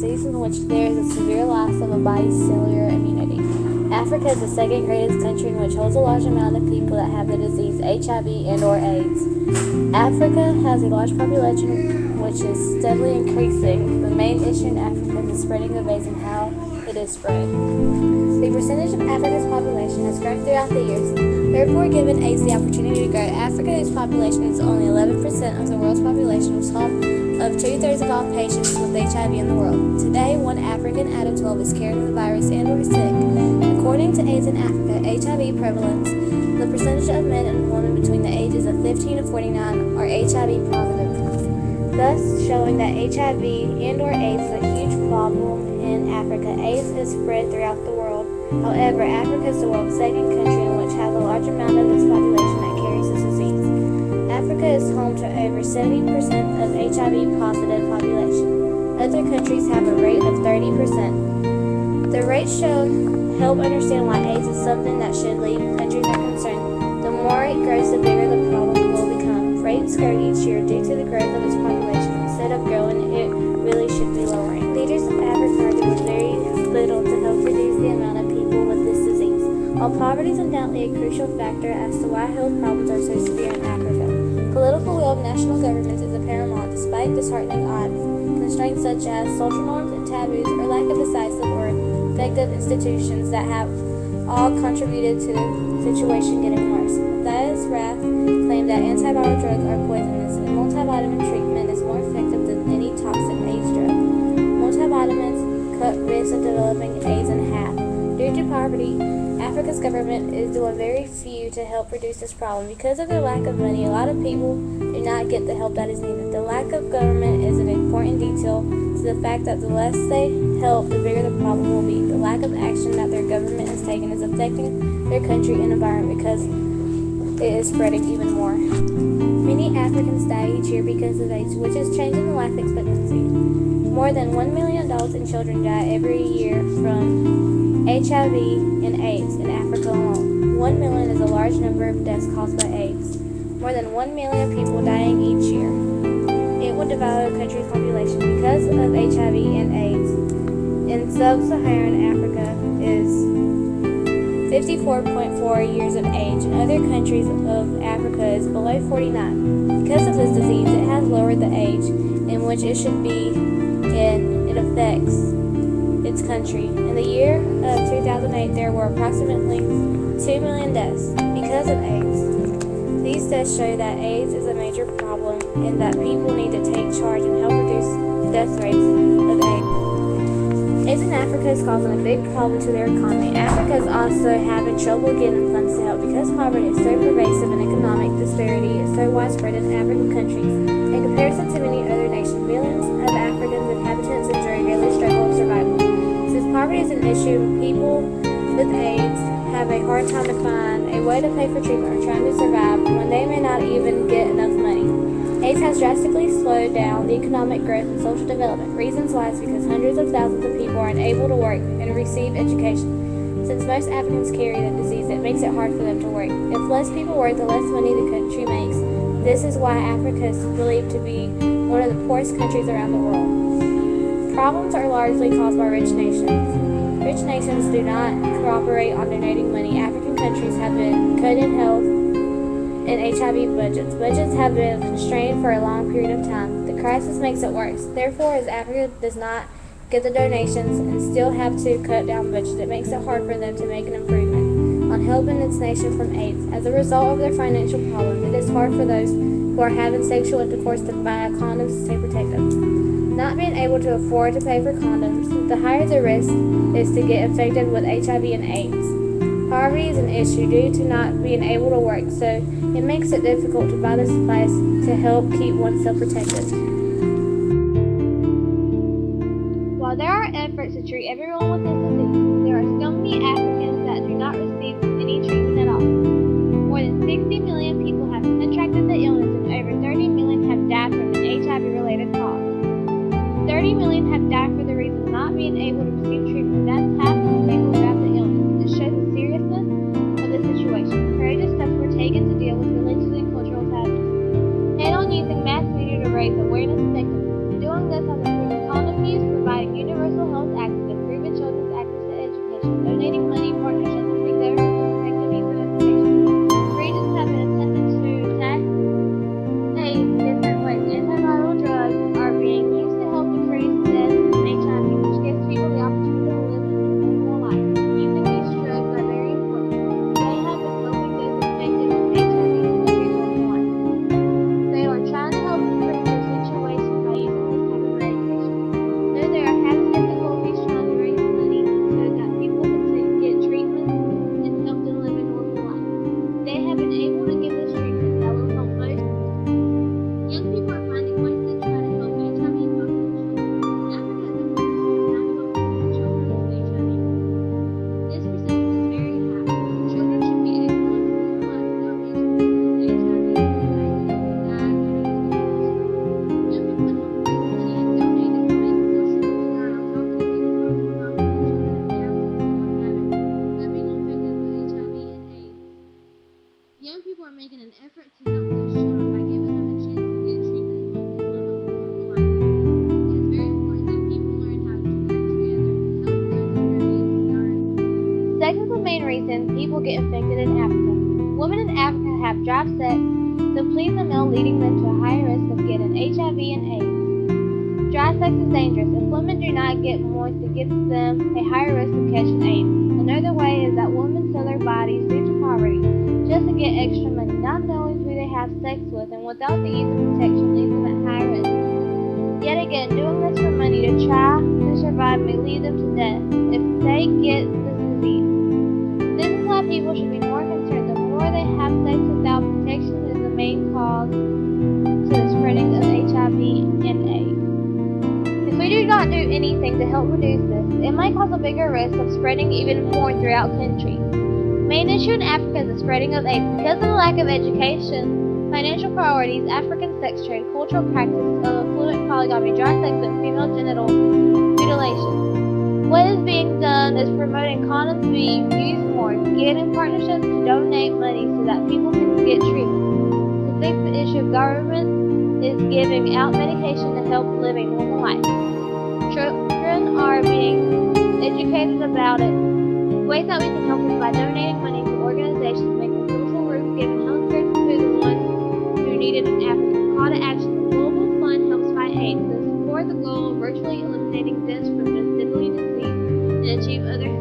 disease in which there is a severe loss of a body's cellular immunity. Africa is the second greatest country in which holds a large amount of people that have the disease HIV and/or AIDS. Africa has a large population which is steadily increasing. The main issue in Africa is the spreading of AIDS and how it is spread. The percentage of Africa's population has grown throughout the years, therefore giving AIDS the opportunity to grow. Africa, whose population is only 11% of the world's population, was home of 2/3 of all patients with HIV in the world. Today, 1 African out of 12 is carrying the virus and/or sick. According to AIDS in Africa, HIV prevalence, the percentage of men and women between the ages of 15 to 49 are HIV positive, thus showing that HIV and/or AIDS is a huge problem in Africa. AIDS is spread throughout the world. However, Africa is the world's second country in which has a large amount of its population that carries this disease. Africa is home to over 70% of HIV positive population. Other countries have a rate of 30%. The rates shown help understand why AIDS is something that should leave countries unconcerned. The more it grows, the bigger the problem will become. Rates grow each year due to the growth of its population. Instead of growing, it really should be lowering. Leaders of Africa are doing very little to help reduce the amount of people with this disease. While poverty is undoubtedly a crucial factor as to why health problems are so severe in Africa, political will of national governments is paramount despite disheartening odds. Constraints such as social norms and taboos or lack of decisive or effective institutions that have all contributed to the situation getting worse. Those Rath claim that antiviral drugs are poisonous and multivitamin treatment is more effective than any toxic AIDS drug. Multivitamins cut risks of developing AIDS in half. Due to poverty, Africa's government is doing very few to help reduce this problem. Because of their lack of money, a lot of people do not get the help that is needed. The lack of government is an important detail to the fact that the less they help, the bigger the problem will be. The lack of action that their government is taking is affecting their country and environment because it is spreading even more. Many Africans die each year because of AIDS, which is changing the life expectancy. More than 1 million adults and children die every year from HIV and AIDS in Africa alone. 1 million is a large number of deaths caused by AIDS. More than 1 million people dying each year. It would devour a country's population because of HIV and AIDS. In sub-Saharan Africa is 54.4 years of age. In other countries of Africa is below 49. Because of this disease, it has lowered the age in which it should be and it affects its country. In the year of 2008, there were approximately 2 million deaths because of AIDS. These deaths show that AIDS is a major problem and that people need to take charge and help reduce death rates of AIDS. AIDS in Africa is causing a big problem to their economy. Africa is also having trouble getting funds to help because poverty is so pervasive and economic disparity is so widespread in African countries. In comparison to many other nations, millions of African inhabitants enjoy daily struggle of survival. Since poverty is an issue, people with AIDS have a hard time to find a way to pay for treatment or trying to survive when they may not even get enough money. AIDS has drastically slowed down the economic growth and social development. Reasons why is because hundreds of thousands of people are unable to work and receive education. Since most Africans carry the disease, it makes it hard for them to work. If less people work, the less money the country makes. This is why Africa is believed to be one of the poorest countries around the world. Problems are largely caused by rich nations. Rich nations do not cooperate on donating money. African countries have been cutting health and HIV budgets. Budgets have been constrained for a long period of time. The crisis makes it worse. Therefore, as Africa does not get the donations and still have to cut down budgets, it makes it hard for them to make an improvement on helping its nation from AIDS. As a result of their financial problems, it is hard for those who are having sexual intercourse to buy condoms to protect them. Not being able to afford to pay for condoms, the higher the risk is to get infected with HIV and AIDS. Poverty is an issue due to not being able to work, so it makes it difficult to buy the supplies to help keep oneself protected. While there are efforts to treat everyone with this disease, there are still many Africans that do not receive any treatment at all. More than 60 million people have contracted the illness and over 30 million have died from an HIV-related cause. 30 million have died for the reason of not being able to receive treatment. That's half of the people who have the illness. It shows the seriousness of the situation. Courageous steps were taken to deal with religious and cultural taboos. And on using mass media to raise awareness effectively. Doing this has improved condom use, providing universal mental health active, improving children's access to education, donating money, partnerships between governments, and effective use of information. Regions have been attempted to tackle AIDS different ways. Antiviral drugs are being used to help decrease deaths from HIV, which gives people the opportunity to live a normal life. Using these drugs are very important. They have been helping those infected with HIV to live a normal life. They are trying to help improve their situation by using this type of medication. Though they are having difficulties trying to raise money so that people can get treatment and help them live a normal life. They have been able to give this treatment that will help most. Young people are finding ways to try to help HIV positive children. Africa has a percentage of 91% of children with HIV. This percentage is very high. Children should be able to live a normal life without being infected with HIV, anxiety, diabetes, and cancer. Young people can help raise money and donate it by making social groups go around talking to people about the problems that children have Down syndrome are having by being infected with HIV and AIDS. Young people are making an effort to help those children by giving them a chance to get treatment and help them live a normal life. It is very important that people learn how to work together and help those in their needs die. Sex is the main reason people get infected in Africa. Women in Africa have dry sex to please the male, leading them to a higher risk of getting HIV and AIDS. Dry sex is dangerous. If women do not get moist, it gives them a higher risk of catching AIDS. Another way is that women sell their bodies due to poverty just to get extra money, not knowing who they have sex with, and without the ease of protection leaves them at high risk. Yet again, doing this for money to try to survive may lead them to death if they get this disease. This is why people should be more concerned. The more they have sex without protection is the main cause to the spreading of HIV and AIDS. If we do not do anything to help reduce this, it might cause a bigger risk of spreading even more throughout countries. Main issue in Africa is the spreading of AIDS because of the lack of education, financial priorities, African sex trade, cultural practice of fluent polygamy, dry sex, and female genital mutilation. What is being done is promoting condoms being used more, getting partnerships to donate money so that people can get treatment. To fix the issue, government is giving out medication to help live a normal life. Children are being educated about it. Ways that we can help is by donating money to organizations, making social groups, giving health care to the ones who need it in Africa. Call to action: the Global Fund helps fight AIDS to support the goal of virtually eliminating deaths from this deadly disease and achieve other